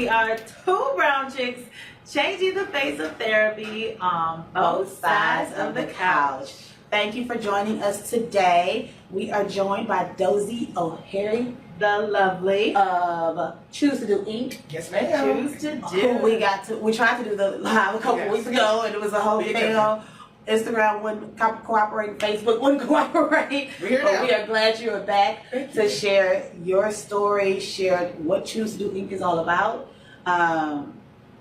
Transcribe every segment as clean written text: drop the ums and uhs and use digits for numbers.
We are two brown chicks changing the face of therapy on both sides of the couch. Thank you for joining us today. We are joined by Dozie Oheri, the lovely of Choose to Do Inc. Yes, ma'am. Choose to Who Do. we tried to do the live a couple weeks ago, and it was a whole thing on Instagram wouldn't cooperate, Facebook wouldn't cooperate. We are glad you are back to share your story, share what Choose to Do Inc. is all about.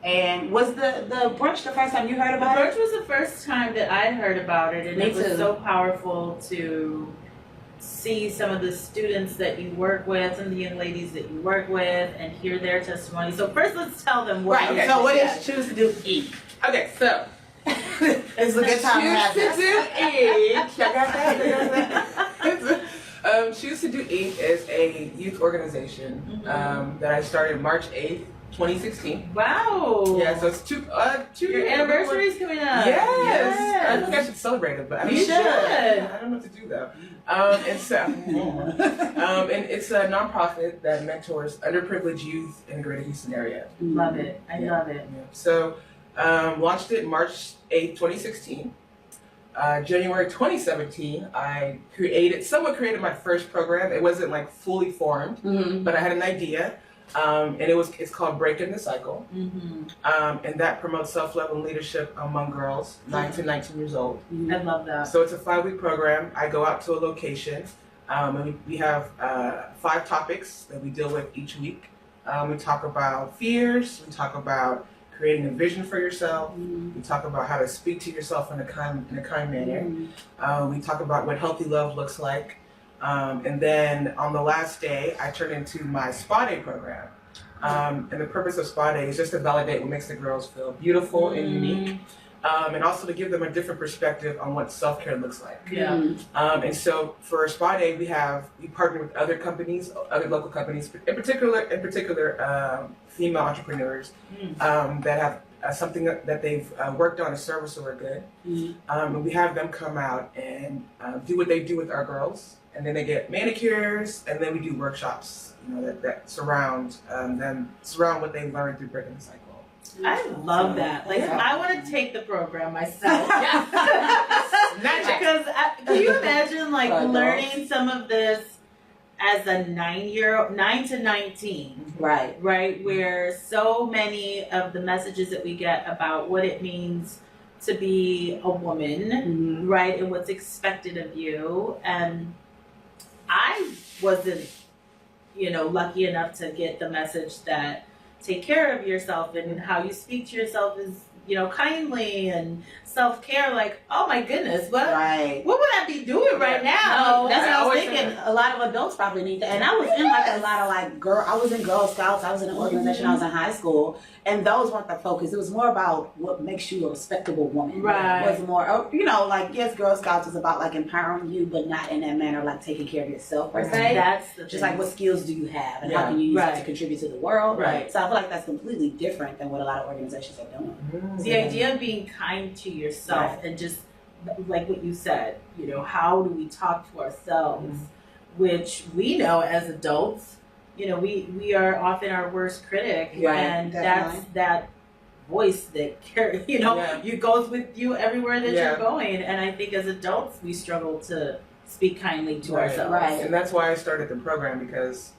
And was the brunch the first time you heard about it? The brunch was the first time that I heard about it, and Me it was too. so powerful to see some of the students that you work with, some of the young ladies that you work with, and hear their testimony. So first, let's tell them what. Right. So what is Choose to Do Inc.? Okay, so It's a good time to have Choose to this. Do Inc. I got that. Choose to Do Inc. is a youth organization that I started March 8th, 2016. Wow. Yeah, so it's two Your years. anniversary's coming up. Yes. I think I should celebrate it, but I don't You know. should. I don't know what to do though. And so, and it's a nonprofit that mentors underprivileged youth in the Greater Houston area. Love it. I love it. Yeah. So, launched it March 8th, 2016. January 2017, I somewhat created my first program. It wasn't like fully formed, but I had an idea. And it's called Breaking the Cycle. And that promotes self-love and leadership among girls 9 to 19 years old. I love that. So it's a 5-week program. I go out to a location, and we have 5 topics that we deal with each week. We talk about fears. We talk about creating a vision for yourself. We talk about how to speak to yourself in a kind manner. We talk about what healthy love looks like. And then on the last day, I turn into my Spa Day program. And the purpose of Spa Day is just to validate what makes the girls feel beautiful and unique. And also to give them a different perspective on what self-care looks like. Yeah. And so for Spa Day, we partner with other companies, other local companies, in particular female entrepreneurs that have something that they've worked on, a service or a good. And we have them come out and do what they do with our girls. And then they get manicures, and then we do workshops, that surround what they learned through Breaking the Cycle. I love that. Like, I want to take the program myself. Magic. Because can you imagine learning some of this as a 9 to 19? Right. Where so many of the messages that we get about what it means to be a woman, right, and what's expected of you. And I wasn't, lucky enough to get the message that take care of yourself and how you speak to yourself is, kindly and self-care. Like, oh my goodness, what would I be doing right now? That's what I was thinking. A lot of adults probably need that. And I was in a lot of I was in Girl Scouts, I was in an organization, I was in high school, and those weren't the focus. It was more about what makes you a respectable woman. Right. It was more, yes, Girl Scouts is about empowering you, but not in that manner, taking care of yourself per se. That's the just thing. what skills do you have and how can you use it to contribute to the world. Right. So I feel like that's completely different than what a lot of organizations are doing. The idea of being kind to yourself and just like what you said, how do we talk to ourselves, which we know as adults, we are often our worst critic, and that's that voice that carries, you goes with you everywhere that you're going. And I think as adults, we struggle to speak kindly to ourselves. Right. And that's why I started the program, because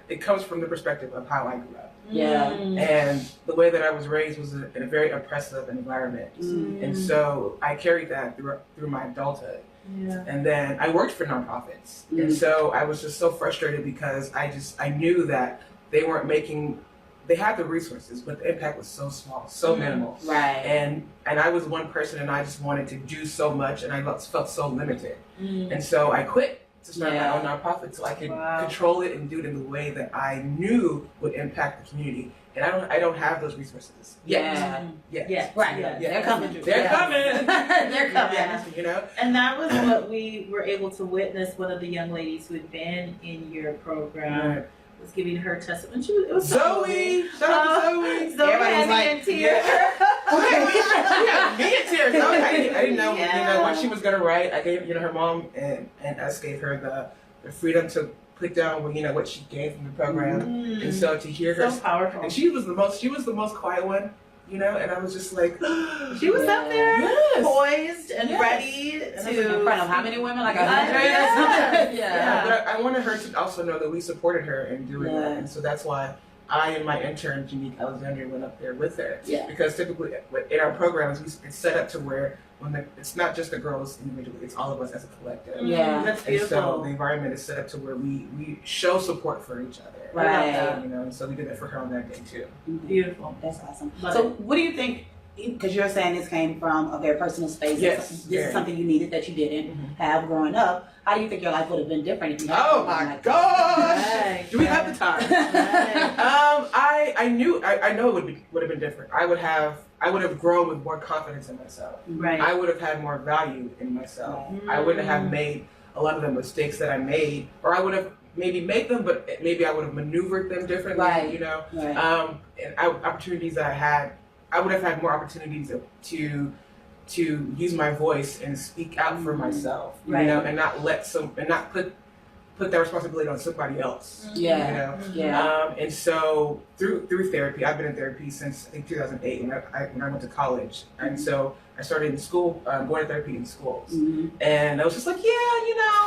it comes from the perspective of how I grew up. Yeah. And the way that I was raised was in a very oppressive environment. And so I carried that through my adulthood. Yeah. And then I worked for nonprofits. And so I was just so frustrated because I knew that they had the resources, but the impact was so small, so minimal. Right. And I was one person, and I just wanted to do so much, and I felt so limited. And so I quit to start my own nonprofit so I could control it and do it in the way that I knew would impact the community. And I don't have those resources yet. Right. They're coming. They're coming. They're coming. And that was what we were able to witness. One of the young ladies who had been in your program was giving her testimony. It was Zoe! Shout out to Zoe! Zoe had me in tears. Me in tears. I didn't know what she was gonna write. I gave her mom and us gave her the freedom to put down what she gained from the program, and so to hear her, so powerful. and she was the most quiet one, and I was just like, she was up there, yes, poised and yes, ready to in front of how many women? Like 100 Yeah. or something? yeah. But I wanted her to also know that we supported her in doing Yeah. that, and so that's why I and my intern Janique Alexandria went up there with her. Yeah. Because typically in our programs, it's set up to where it's not just the girls individually; it's all of us as a collective. Yeah. That's And so beautiful. the environment is set up to where we show support for each other. Right. And so we did that for her on that day too. Beautiful. That's awesome. Love So, it. what do you think? Because you're saying this came from a very personal space. Yes, This very. is something you needed that you didn't Mhm. have growing up. How do you think your life would have been different if you had Oh something my like gosh! Right. Do we have the time? Right. I know it would have been different. I would have grown with more confidence in myself. Right. I would have had more value in myself. I wouldn't have made a lot of the mistakes that I made, or I would have maybe made them, but maybe I would have maneuvered them differently. Right. Right. And opportunities that I had, I would have had more opportunities to use my voice and speak out for myself, Right. and not put that responsibility on somebody else. Yeah. Yeah. And so through therapy, I've been in therapy since I think 2008 when I went to college, and so I started in school, going to therapy in schools, and I was just like,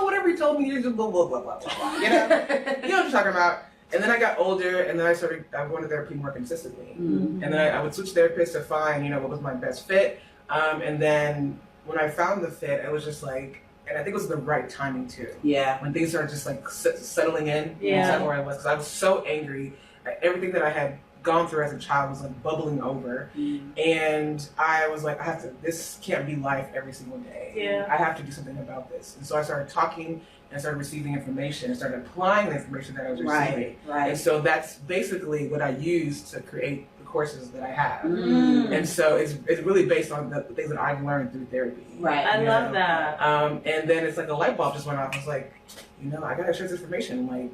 whatever you told me, you just blah blah blah blah blah, you know what I'm talking about. And then I got older, and then I started going to therapy more consistently, and then I would switch therapists to find what was my best fit, and then when I found the fit, it was just like. And I think it was the right timing too. Yeah. When things started just like settling in, Yeah. that's where I was. Because I was so angry. Everything that I had gone through as a child was like bubbling over. And I was like, this can't be life every single day. Yeah. I have to do something about this. And so I started talking and started receiving information and started applying the information that I was receiving. Right. And so that's basically what I used to create the courses that I have. Mm. And so it's really based on the things that I've learned through therapy. Right. I love that. And then it's like a light bulb just went off. I was like, I gotta share this information. Like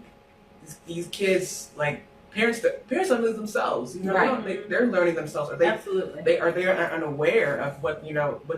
these kids, like parents don't live themselves. Right. They're learning themselves. Or Absolutely. they are unaware of what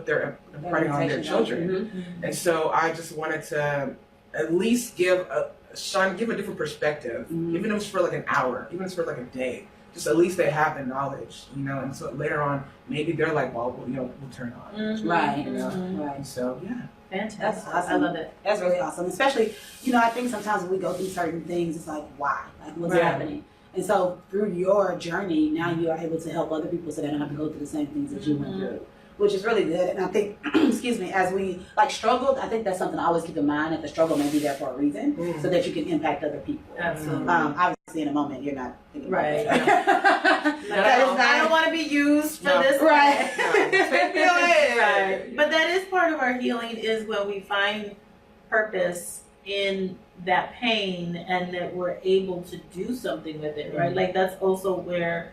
they're imparting on their children. And so I just wanted to at least give a different perspective, even if it's for like an hour, even if it's for like a day. Just at least they have the knowledge, and so later on, maybe their light bulb will turn on. Right. And Right. so, yeah. Fantastic. That's awesome. I love it. That's really awesome. Especially, I think sometimes when we go through certain things, it's like, why? Like, what's Right. happening? And so through your journey, now you are able to help other people so they don't have to go through the same things that you went through, which is really good. And I think, excuse me, as we struggled, I think that's something I always keep in mind, that the struggle may be there for a reason so that you can impact other people. Absolutely. Obviously, in a moment, you're not thinking about Right. that. I don't want to be used for No. this. Right. Take me away. Right. But that is part of our healing, is when we find purpose in that pain and that we're able to do something with it, right? Like that's also where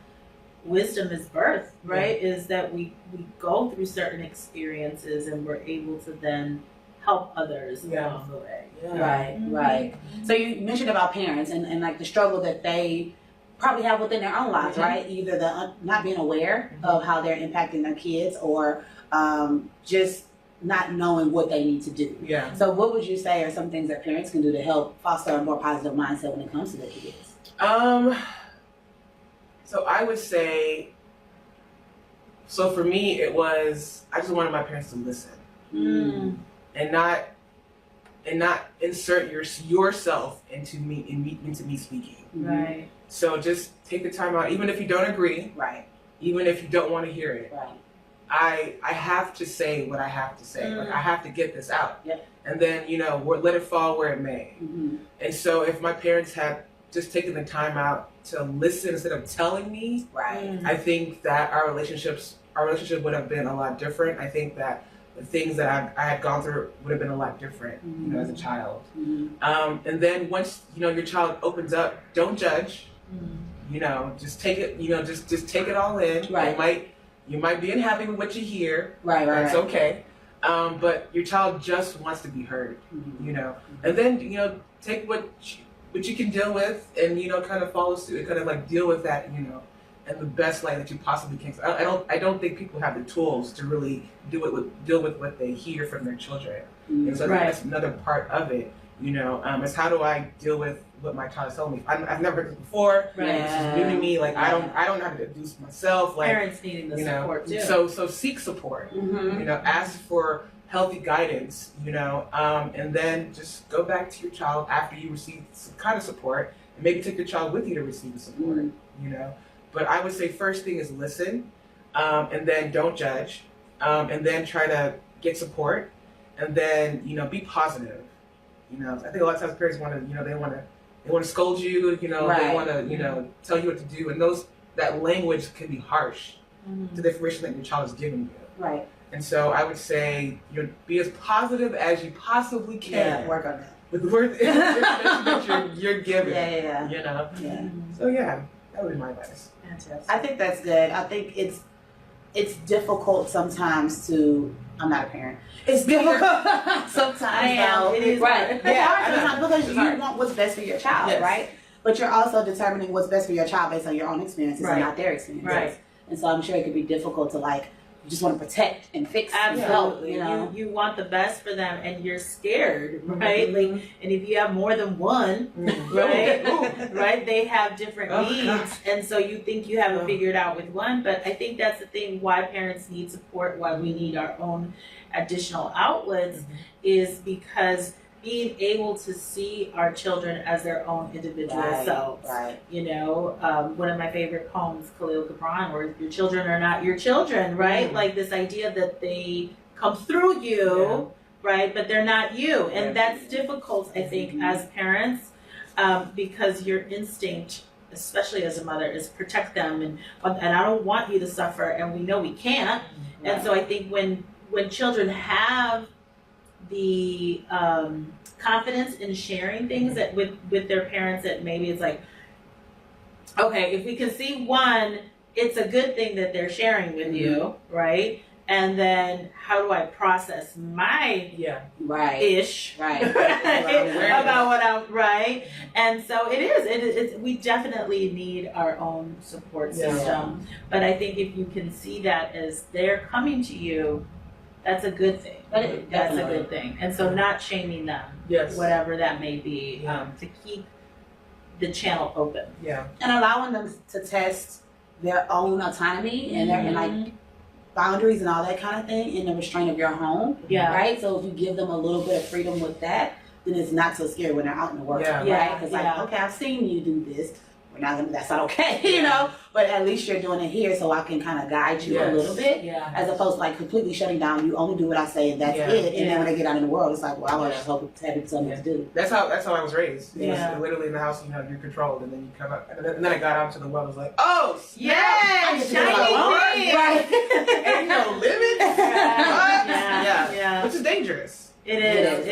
wisdom is birthed, right? Is that we go through certain experiences and we're able to then help others along the way. Right, right. So you mentioned about parents and like the struggle that they probably have within their own lives, right? Either the not being aware of how they're impacting their kids, or just not knowing what they need to do. Yeah. So what would you say are some things that parents can do to help foster a more positive mindset when it comes to their kids? So I would say, so for me, it was, I just wanted my parents to listen and not insert yourself into me speaking. Right. So just take the time out, even if you don't agree, Right. even if you don't want to hear it. Right. I have to say what I have to say. Like I have to get this out. Yep. And then, let it fall where it may. And so if my parents had just taken the time out to listen instead of telling me, Right. I think that our relationship would have been a lot different. I think that the things that I had gone through would have been a lot different, as a child. And then once, your child opens up, don't judge, just take it, just take it all in. Right. You might be unhappy with what you hear. Right. That's okay. But your child just wants to be heard, and then, take what you can deal with and, kind of follow suit, kind of like deal with that, in the best light that you possibly can. I don't think people have the tools to really deal with what they hear from their children. And so I think that's another part of it, You know, it's how do I deal with what my child is telling me? I've never heard this before. Right. This is new to me. Like I don't know how to do this myself. Like Parents needing the support too. So seek support. Mm-hmm. You know, ask for healthy guidance. You know, and then just go back to your child after you receive some kind of support, and maybe take your child with you to receive the support. You know, but I would say first thing is listen, and then don't judge, and then try to get support, and then be positive. You know, I think a lot of times parents want to, they want to scold you. You know, Right. they want to, tell you what to do, and that language can be harsh to the information that your child is giving you. Right. And so I would say, be as positive as you possibly can. Yeah, work on that. With the word that you're given. Yeah. You know. Yeah. So yeah, that would be my advice. Fantastic. I think that's good. I think it's difficult sometimes to. I'm not a parent. It's difficult sometimes. I am. Though. It is right. hard. It's hard sometimes because It's you hard. want what's best for your child, Yes. right? But you're also determining what's best for your child based on your own experiences Right. and not their experiences. Right. And so I'm sure it could be difficult to you just want to protect and fix and Absolutely. help. You want the best for them, and you're scared, right? Mhm. Like, and if you have more than one, right? Right? They have different Oh, needs, gosh. and so you think you have it Oh. figured out with one. But I think that's the thing: why parents need support, why we need our own additional outlets, is because being able to see our children as their own individual selves. Right. One of my favorite poems, Khalil Gibran, where your children are not your children, right? Like this idea that they come through you, right? But they're not you. And that's difficult, I think, as parents, because your instinct, especially as a mother, is protect them. And I don't want you to suffer, and we know we can't. And so I think when children have the confidence in sharing things that with their parents, that maybe it's like, okay, if we can see one, it's a good thing that they're sharing with you, right? And then how do I process my Right. ish Right. about what I'm right? And so it's we definitely need our own support system. But I think if you can see that as they're coming to you, that's a good thing. That's a good thing. And so not shaming them, Yes. whatever that may be, to keep the channel open. Yeah. And allowing them to test their own autonomy and their and boundaries and all that kind of thing in the restraint of your home. Yeah. Right? So if you give them a little bit of freedom with that, then it's not so scary when they're out in the world. Yeah. Right? Because okay, I've seen you do this. We're not gonna, that's not okay, But at least you're doing it here, so I can kind of guide you a little bit, Yeah. as opposed to completely shutting down. You only do what I say, and that's it. And then when they get out in the world, it's like, well, I just hope to have something to do. That's how I was raised. It Yeah. was literally in the house, you're controlled, and then you come up, and then I got out to the world. I was like, oh, snap! Yes, shiny thing. Right. Ain't no limit. What? Yeah. Which is dangerous. It is.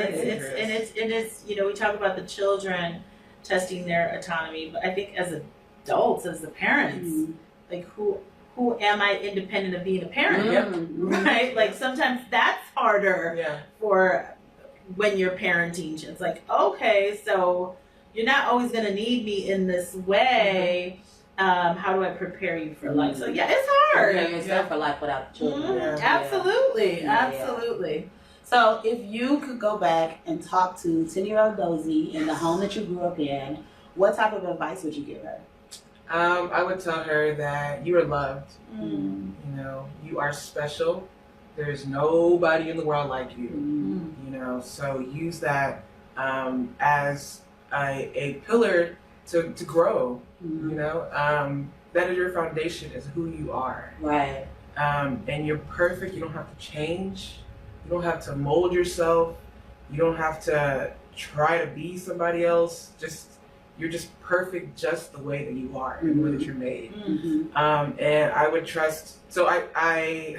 It's we talk about the children testing their autonomy, but I think as adults, as the parents, like who am I independent of being a parent? Right? Like sometimes that's harder for when you're parenting. It's like, okay, so you're not always gonna need me in this way. How do I prepare you for life? So it's hard. Prepare yourself for life without the children. Absolutely. So if you could go back and talk to 10-year-old Dozie in the home that you grew up in, what type of advice would you give her? I would tell her that you are loved. You are special. There's nobody in the world like you. So use that as a pillar to grow. That is your foundation, is who you are. Right. And you're perfect. You don't have to change. You don't have to mold yourself. You don't have to try to be somebody else. You're just perfect just the way that you are, and the way that you're made. And I would trust. So I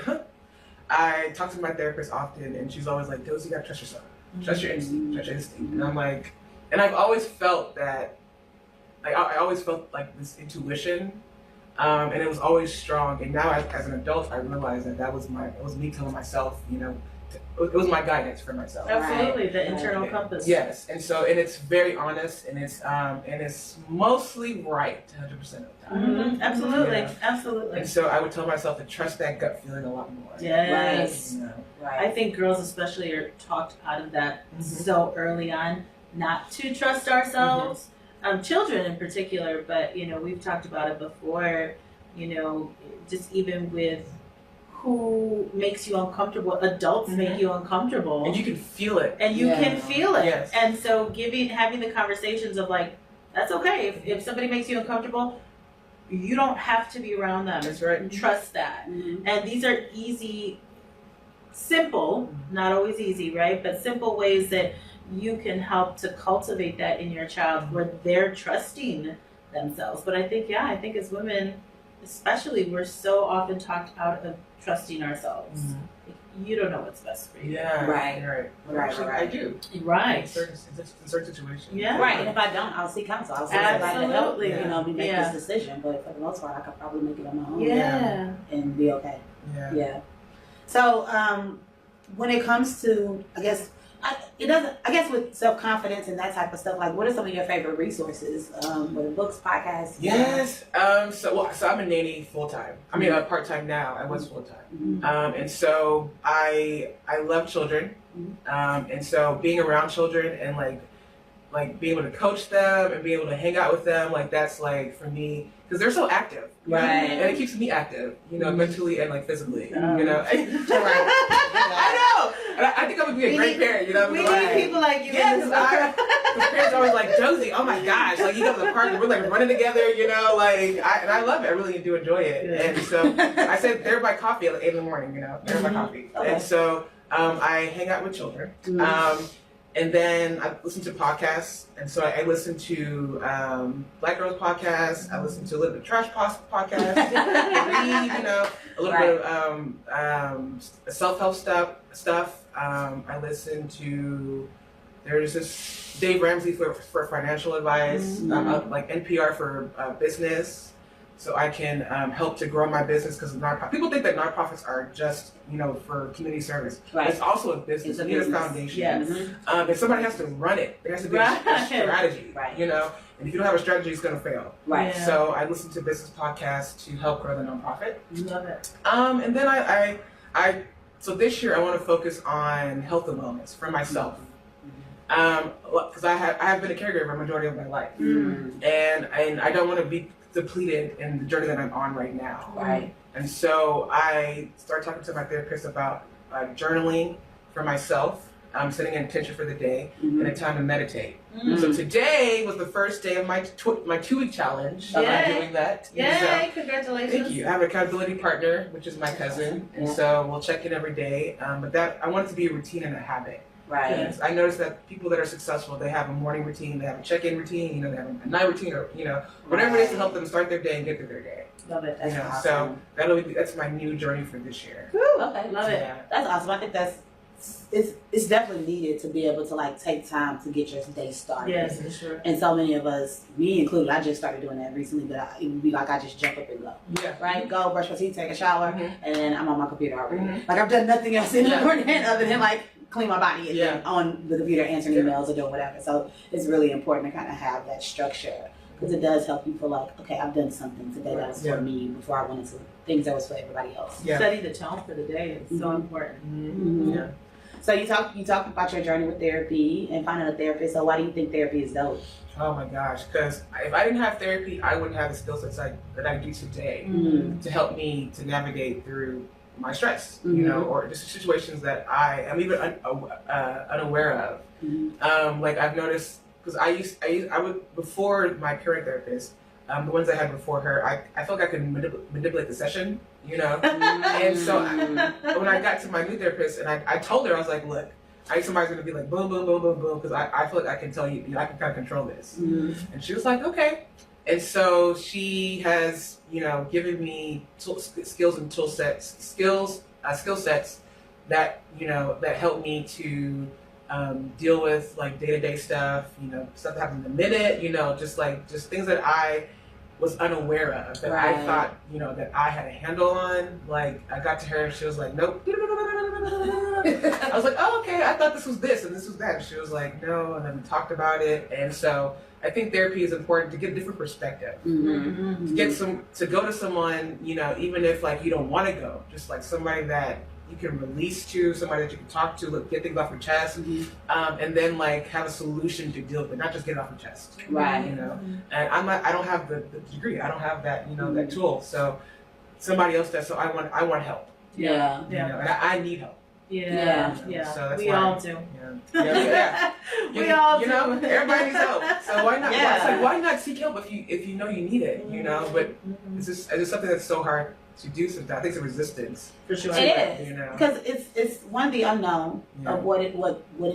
talk to my therapist often, and she's always like, "Dozie, you gotta trust yourself. Trust your instinct. Trust your instinct." And I'm like, and I've always felt that. Like I always felt like this intuition, and it was always strong. And now, as an adult, I realize that it was me telling myself, it was my guidance for myself. Absolutely, the internal compass. Yes, and it's very honest, and it's mostly right 100% of the time. Absolutely. And so I would tell myself to trust that gut feeling a lot more. Yes. Right. I think girls especially are talked out of that so early on. not to trust ourselves. Children in particular, but we've talked about it before, just even with who makes you uncomfortable. Adults make you uncomfortable. And you can feel it. And you can feel it. Yes. And so having the conversations of like, that's okay. If somebody makes you uncomfortable, you don't have to be around them. That's right. Trust that. And these are easy, simple, not always easy, right? But simple ways that you can help to cultivate that in your child where they're trusting themselves. But I think as women, especially, we're so often talked out of trusting ourselves. Like, you don't know what's best for you. Yeah. Right. Actually, I do. Right. In certain situations. Yeah. Right, and if I don't, I'll seek counsel. I'll seek somebody to help Absolutely. me make this decision. But for the most part, I could probably make it on my own. Yeah. And be okay. Yeah. So when it comes to, I guess with self-confidence and that type of stuff, like what are some of your favorite resources? Whether books, podcasts? Yes. So I'm a nanny full time. I mean, part-time now. I was full time. And so I love children. And so being around children and like being able to coach them and being able to hang out with them, like that's like for me, because they're so active. Right. And it keeps me active, mentally and like physically, Right. I know. And I think I would be a great parent, We need people like you. Yeah, because parents are always like, Dozie, oh my gosh, like you go to the park and we're like running together, and I love it. I really do enjoy it. Yeah. And so I said, they're by coffee at 8 in the morning, they're by coffee. Okay. And so I hang out with children. And then I listen to podcasts, and so I listen to Black Girls podcasts. I listen to a little bit of trash podcast. I read, a little bit of self-help stuff. I listen to. There's this Dave Ramsey for financial advice, like NPR for business, so I can help to grow my business because people think that nonprofits are just for community service. Right. It's also a business. It's a You need a business. foundation. Yes. And somebody has to run it. There has to be a strategy. Right. And if you don't have a strategy, it's going to fail. Right. Yeah. So I listen to business podcasts to help grow the nonprofit. Love it. And then so this year I want to focus on health and wellness for myself. Because I have been a caregiver a majority of my life, and I don't want to be depleted in the journey that I'm on right now. Right. And so I started talking to my therapist about journaling for myself, setting an intention for the day, and a time to meditate. So today was the first day of my 2-week challenge. Yay. I'm doing that. Yay! So, Congratulations. thank you. I have an accountability partner, which is my cousin, and so we'll check in every day. But I want it to be a routine and a habit. Right. Because I noticed that people that are successful, they have a morning routine, they have a check-in routine, they have a night routine, or whatever it is to help them start their day and get through their day. Love it. That's So awesome. that's my new journey for this year. Okay. Love it. Yeah. That's awesome. I think it's definitely needed to be able to take time to get your day started. Yes, for sure. And so many of us, me included, I just started doing that recently, but it would be like I just jump up and go. Yeah. Right? Go, brush my teeth, take a shower, and then I'm on my computer already. Mhm. Like I've done nothing else in the Yeah. morning other than clean my body and then on the computer answering emails or doing whatever. So it's really important to kind of have that structure because it does help you feel like, okay, I've done something today that was for me before I went into things that was for everybody else. Yeah. Setting the tone for the day is so important. Mhm. Yeah. So you talk about your journey with therapy and finding a therapist. So why do you think therapy is dope? Oh my gosh, because if I didn't have therapy, I wouldn't have the skill sets that I do today to help me to navigate through my stress, or just situations that I am even unaware of. Like I've noticed, because I would before my current therapist, the ones I had before her, I felt like I could manipulate the session, And so when I got to my new therapist, and I told her, I was like, look, I think somebody's gonna be like boom, boom, boom, boom, boom, because I feel like I can tell you, I can kind of control this. And she was like, okay. And so she has, given me skills and skill sets that, that help me to deal with day-to-day stuff, stuff that happens in a minute, just things that I was unaware of, that I thought, that I had a handle on. Like I got to her and she was like, nope, I was like, oh, okay, I thought this was this and this was that. And she was like, no, and then we talked about it. And so I think therapy is important to get a different perspective. To go to someone, you know, even if like you don't want to go, just like somebody that you can release to, somebody that you can talk to, like, get things off your chest, and then like have a solution to deal with it, not just get it off your chest. Right. You know, and I don't have the degree, I don't have that, you know, that tool. So somebody else does. So I want help. Yeah. You know, and I need help. Yeah. So that's we why, all do. We all you know, do. everybody needs help. So why not? Yeah. It's like, why not seek help if you know you need it? You know, but it's just something that's so hard to do. Sometimes I think it's a resistance. For sure. It is, you know, because it's one, the unknown of what it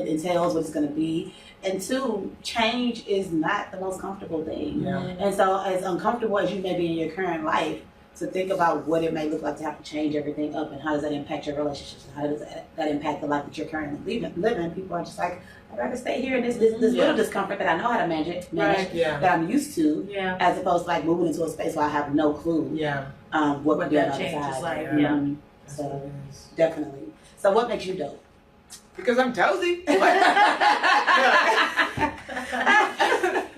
entails, what it's going to be, and two, change is not the most comfortable thing. Yeah. And so, as uncomfortable as you may be in your current life, to think about what it may look like to have to change everything up, and how does that impact your relationships, and how does that impact the life that you're currently living. People are just like, I'd rather stay here in this little discomfort that I know how to manage that I'm used to, as opposed to like moving into a space where I have no clue what could be on the change other is side. like. So definitely. So what makes you dope? Because I'm Dozie.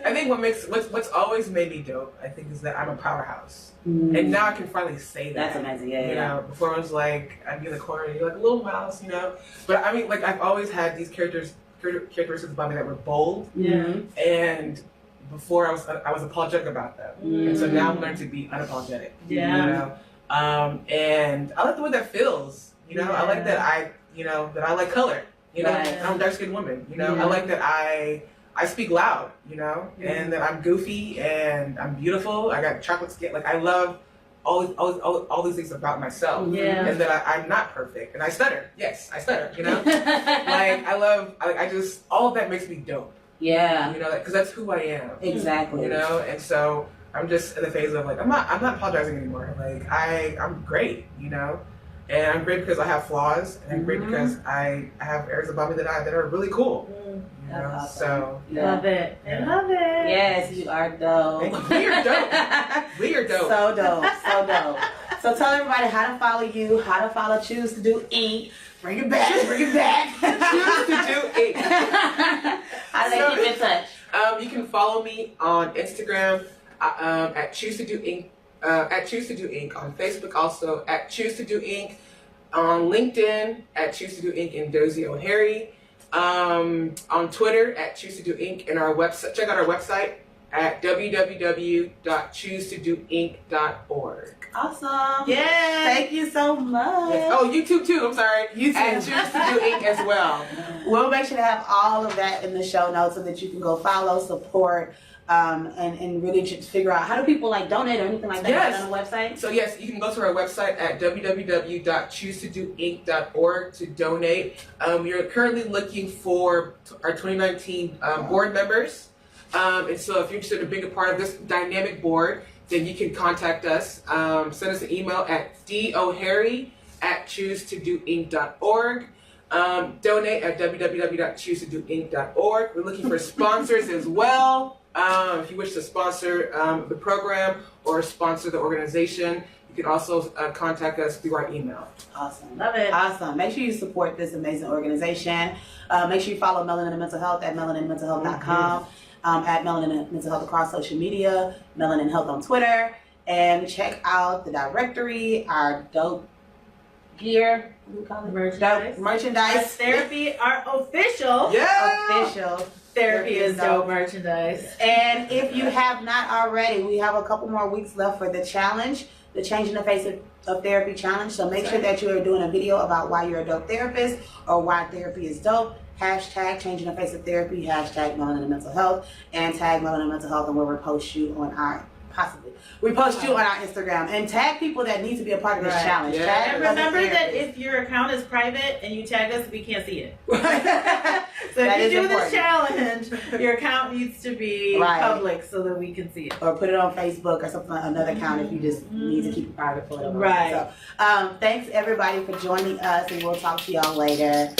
I think what's always made me dope, I think, is that I'm a powerhouse. And now I can finally say that. That's amazing. You know, before I was like, I'd be in the corner, you're like a little mouse, you know. But I mean, like, I've always had these characteristics about me that were bold. And before I was apologetic about them. And so now I'm learning to be unapologetic. You know? And I like the way that feels. You know, I like that I like color. You know, I'm a dark-skinned woman. You know, I like that I speak loud. You know, and that I'm goofy and I'm beautiful. I got chocolate skin. Like, I love all these things about myself. And that I'm not perfect. And I stutter. Yes, I stutter. You know, I just all of that makes me dope. You know, because that's who I am. Exactly. You know, and so I'm just in the phase of like I'm not apologizing anymore. Like I'm great, you know, and I'm great because I have flaws, and I'm great because I have areas about me that are really cool. You know, awesome. So Love it. I love it. Yes, you are dope. We are dope. We are dope. So dope. So dope. So tell everybody how to follow you, how to follow Choose to Do Inc. Bring it back. Bring it back. Choose to Do Inc. How do they keep in touch? You can follow me on Instagram at Choose to Do Inc. At Choose to Do Inc. On Facebook also at Choose to Do Inc. On LinkedIn at Choose to Do Inc. and Dozie Oheri. On Twitter at Choose to Do Inc. And our website. Check out our website at www.choosetodoinc.org. Awesome. Yeah. Thank you so much. Yes. Oh, YouTube too. I'm sorry. YouTube. At Choose to Do Inc. as well. We'll make sure to have all of that in the show notes so that you can go follow, support, and really just figure out how do people like donate or anything like that on the website? So yes, you can go to our website at www.choosetodoinc.org to donate. We're currently looking for our 2019 board members. And so if you're interested in being a part of this dynamic board, then you can contact us. Send us an email at doheri@choosetodoinc.org. Donate at www.choosetodoinc.org. We're looking for sponsors as well. If you wish to sponsor the program or sponsor the organization, you can also contact us through our email. Awesome. Love it. Awesome. Make sure you support this amazing organization. Make sure you follow Melanin Mental Health at melaninmentalhealth.com, at Melanin Mental Health across social media, Melanin Health on Twitter, and check out the directory, our dope gear, what do we call it? Merchandise. Dope merchandise. Therapy, our official. Official. Therapy is dope merchandise. And if you have not already, we have a couple more weeks left for the challenge, the Changing the Face of Therapy challenge. So make sure that you are doing a video about why you're a dope therapist or why therapy is dope. Hashtag Changing the Face of Therapy, hashtag Melanin Mental Health, and tag Melanin Mental Health, and we'll repost you on our Instagram, and tag people that need to be a part of this challenge. Yeah. Tag And remember that if your account is private and you tag us, we can't see it. So That if you is do important. this challenge, your account needs to be public so that we can see it. or put it on Facebook or something, another account if you just need to keep it private for whatever. Right. So, thanks everybody for joining us, and we'll talk to y'all later.